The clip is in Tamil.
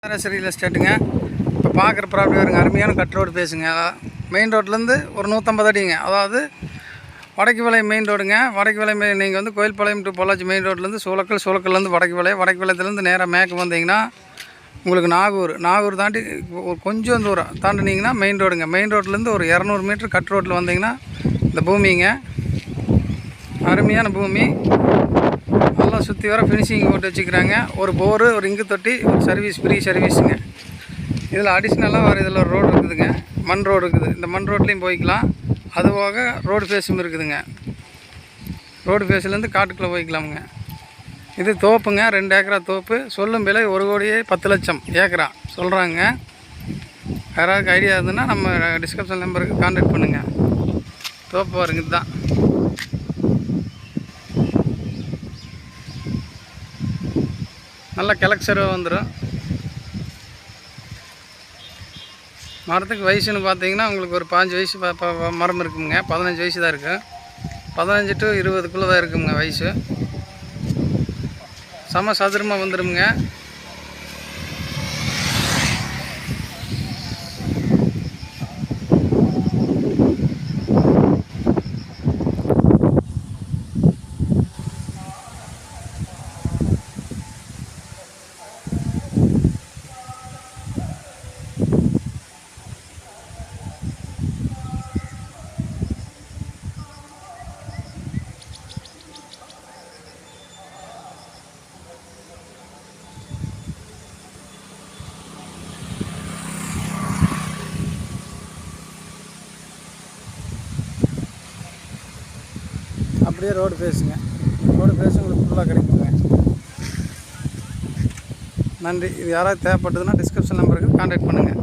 ரியல் எஸ்டேட்டுங்க. இப்போ பார்க்குற ப்ராப்பர்ட்டி வருங்க, அருமையான கட் ரோடு பேசுங்க. மெயின் ரோட்லேருந்து ஒரு 150 அடிங்க, அதாவது வடக்கு விலை மெயின் ரோடுங்க. வடக்கு விலை நீங்கள் வந்து கோயில்பாளையம் டு பொள்ளாச்சி மெயின் ரோட்லேருந்து சூளக்கல்லேருந்து வடக்கு விலையத்துலேருந்து நேராக மேற்கு வந்தீங்கன்னா உங்களுக்கு நாகூர் தாண்டி கொஞ்சம் தூரம் தாண்டினீங்கன்னா மெயின் ரோடுங்க. மெயின் ரோட்லேருந்து ஒரு 200 மீட்டர் கட் ரோட்டில் வந்தீங்கன்னா இந்த பூமிங்க, அருமையான பூமி. நல்லா சுற்றி வர ஃபினிஷிங் போட்டு வச்சுக்கிறாங்க. ஒரு போரு, ஒரு இங்கு தொட்டி, ஒரு சர்வீஸ், ஃப்ரீ சர்வீஸுங்க. இதில் அடிஷ்னலாக வர இதில் ஒரு ரோடு இருக்குதுங்க, மண் ரோடு இருக்குது. இந்த மண் ரோட்லேயும் போய்க்கலாம். அதுபோக ரோடு ஃபேஸும் இருக்குதுங்க. ரோடு ஃபேஸ்லேருந்து காட்டுக்குள்ளே போய்க்கலாமுங்க. இது தோப்புங்க, 2 ஏக்கரா தோப்பு. சொல்லும் விலை 1,10,00,000 ஏக்கரா சொல்கிறாங்க. யாராவது ஐடியா இருந்ததுன்னா நம்ம டிஸ்கிரிப்ஷன் நம்பருக்கு கான்டாக்ட் பண்ணுங்கள். தோப்பு பாருங்க, இதுதான். நல்லா கிழக்கு வந்துடும். மரத்துக்கு வயசுன்னு பார்த்தீங்கன்னா உங்களுக்கு ஒரு 5 வயசு மரம் இருக்குங்க. 15 வயசு தான் இருக்குது. 15 to 20க்குள்ளே தான் இருக்குங்க வயசு. சம சதுரமாக வந்துடுங்க. அப்படியே ரோடு ஃபேஸுங்க. ரோடு ஃபேஸு உங்களுக்கு ஃபுல்லாக கிடைக்குங்க. நன்றி. இது யாராவது தேவைப்பட்டதுன்னா டிஸ்கிரிப்ஷன் நம்பருக்கு கான்டாக்ட் பண்ணுங்கள்.